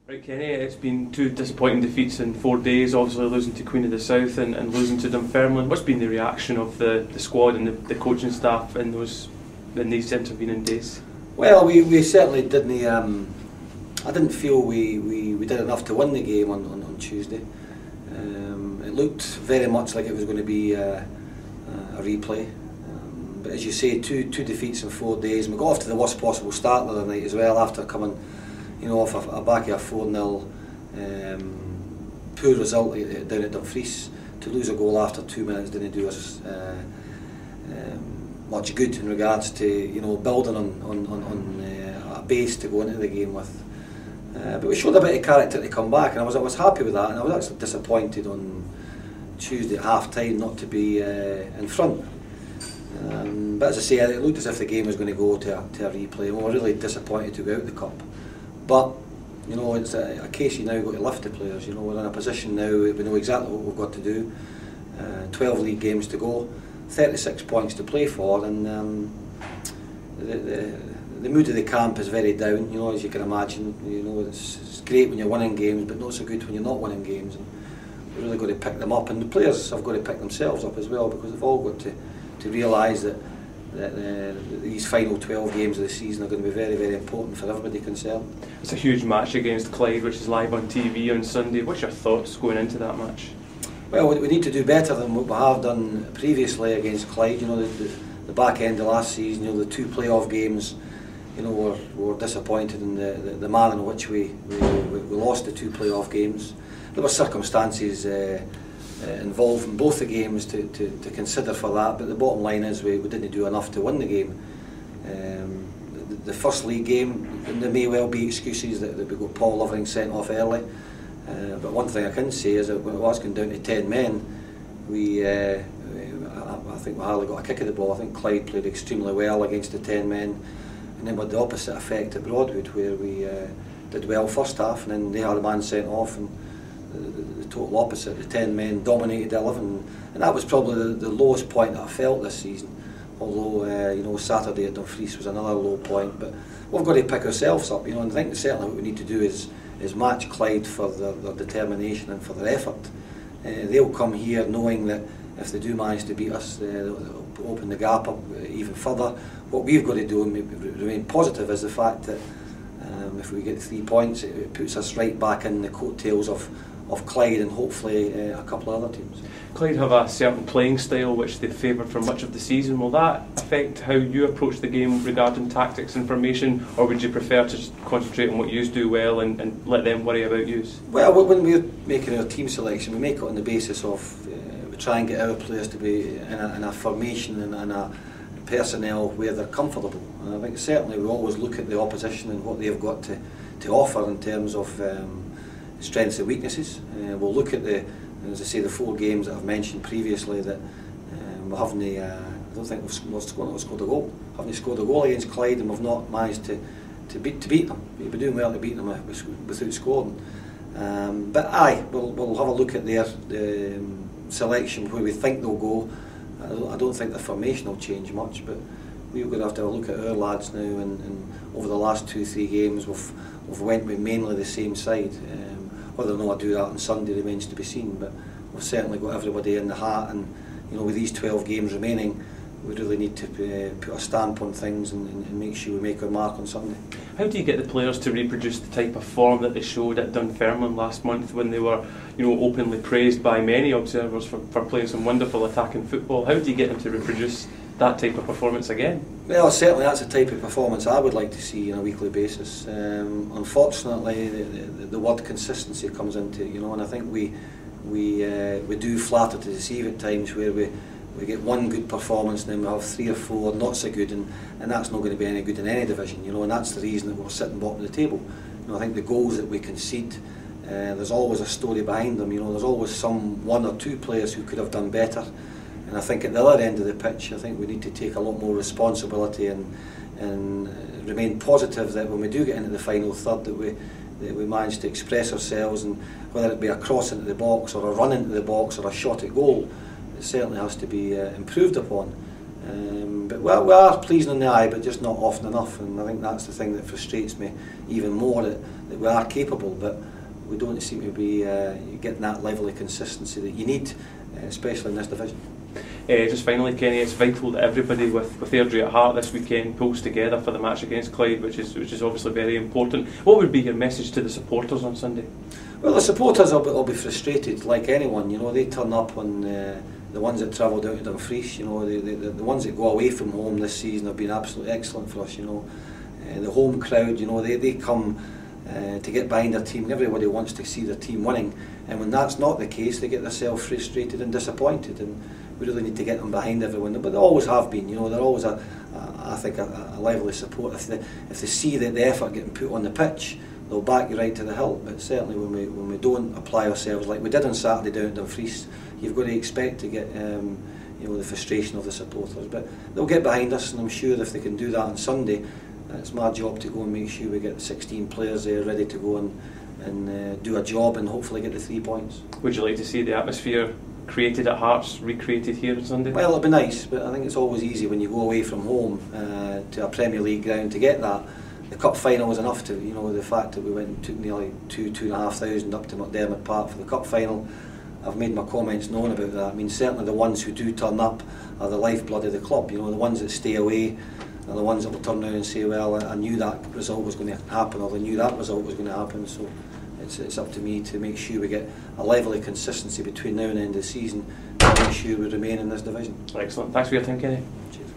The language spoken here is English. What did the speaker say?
Right, Kenny, it's been two disappointing defeats in 4 days, obviously losing to Queen of the South and losing to Dunfermline. What's been the reaction of the squad and the coaching staff in these intervening days? Well, we certainly didn't. I didn't feel we did enough to win the game on Tuesday. It looked very much like it was going to be a replay. But as you say, two defeats in 4 days. And we got off to the worst possible start the other night as well, after coming off a back of a 4-0 poor result down at Dumfries. To lose a goal after 2 minutes didn't do us much good in regards to building on a base to go into the game with. But we showed a bit of character to come back, and I was happy with that. And I was actually disappointed on Tuesday at half time not to be in front. But as I say, it looked as if the game was going to go to a replay. We were really disappointed to go out the cup. But it's a case you now got to lift the players. We're in a position now, we know exactly what we've got to do. 12 league games to go, 36 points to play for, and the mood of the camp is very down. As you can imagine. It's great when you're winning games, but not so good when you're not winning games. And we've really got to pick them up, and the players have got to pick themselves up as well, because they've all got to realise that these final 12 games of the season are going to be very, very important for everybody concerned. It's a huge match against Clyde, which is live on TV on Sunday. What's your thoughts going into that match? Well, we need to do better than what we have done previously against Clyde. The back end of last season, the 2 playoff games, were disappointed in the manner in which we lost the 2 playoff games. There were circumstances involved in both the games to consider for that, but the bottom line is we didn't do enough to win the game. The first league game, there may well be excuses that we got Paul Lovering sent off early, but one thing I can say is that when it was going down to 10 men, I think we hardly got a kick of the ball. I think Clyde played extremely well against the 10 men, and then with the opposite effect at Broadwood, where we did well first half and then they had a man sent off, and the total opposite. The 10 men dominated 11, and that was probably the lowest point that I felt this season. Although Saturday at Dumfries was another low point, but we've got to pick ourselves up. And I think certainly what we need to do is match Clyde for their determination and for their effort. They'll come here knowing that if they do manage to beat us, they'll open the gap up even further. What we've got to do and remain positive is the fact that if we get 3 points, it puts us right back in the coattails of Clyde and hopefully a couple of other teams. Clyde have a certain playing style which they've favoured for much of the season. Will that affect how you approach the game regarding tactics and formation, or would you prefer to just concentrate on what you do well and let them worry about you? Well, when we're making our team selection, we make it on the basis of we try and get our players to be in a formation and a personnel where they're comfortable. And I think certainly we always look at the opposition and what they've got to offer in terms of strengths and weaknesses. We'll look at as I say, the 4 games that I've mentioned previously that we haven't. I don't think we've scored a goal. Haven't scored a goal against Clyde, and we've not managed to beat them. We've been doing well to beat them without scoring. But we'll have a look at their selection, where we think they'll go. I don't think the formation will change much, but we're going to have a look at our lads now, and over the last 2-3 games we've went with mainly the same side. Whether or not I do that on Sunday remains to be seen, but we've certainly got everybody in the hat, and with these 12 games remaining, we really need to put a stamp on things and make sure we make our mark on Sunday. How do you get the players to reproduce the type of form that they showed at Dunfermline last month, when they were openly praised by many observers for playing some wonderful attacking football? How do you get them to reproduce that type of performance again? Well, certainly that's the type of performance I would like to see on a weekly basis. Unfortunately, the word consistency comes into it, and I think we do flatter to deceive at times, where we get one good performance and then we have 3 or 4 not so good, and that's not going to be any good in any division, and that's the reason that we're sitting bottom of the table. I think the goals that we concede, there's always a story behind them. There's always some 1 or 2 players who could have done better. And I think at the other end of the pitch, I think we need to take a lot more responsibility and remain positive that when we do get into the final third, that we manage to express ourselves, and whether it be a cross into the box or a run into the box or a shot at goal, it certainly has to be improved upon. But we are pleasing in the eye, but just not often enough, and I think that's the thing that frustrates me even more, that that we are capable, but we don't seem to be getting that level of consistency that you need, especially in this division. Just finally, Kenny, it's vital that everybody with Airdrie at heart this weekend pulls together for the match against Clyde, which is obviously very important. What would be your message to the supporters on Sunday? Well, the supporters will be frustrated, like anyone. You know, they turn up on the ones that travel down to Dumfries. You know, the ones that go away from home this season have been absolutely excellent for us. You know, the home crowd. You know, they come to get behind their team. Everybody wants to see their team winning, and when that's not the case, they get themselves frustrated and disappointed. And we really need to get them behind everyone. But they always have been. You know, they're always I think a level of support. If they see that the effort getting put on the pitch, they'll back you right to the hilt. But certainly when we don't apply ourselves like we did on Saturday down at Dumfries, you've got to expect to get you know, the frustration of the supporters. But they'll get behind us, and I'm sure if they can do that on Sunday, it's my job to go and make sure we get the 16 players there ready to go and do a job and hopefully get the 3 points. Would you like to see the atmosphere created at Hearts recreated here on Sunday? Well, it'd be nice, but I think it's always easy when you go away from home to a Premier League ground to get that. The cup final was enough to, you know, the fact that we went and took nearly 2,500 up to McDermott Park for the cup final. I've made my comments known about that. I mean, certainly the ones who do turn up are the lifeblood of the club. You know, the ones that stay away are the ones that will turn around and say, well, I knew that result was going to happen, or I knew that result was going to happen. So it's up to me to make sure we get a level of consistency between now and the end of the season to make sure we remain in this division. Excellent. Thanks for your time, Kenny. Cheers.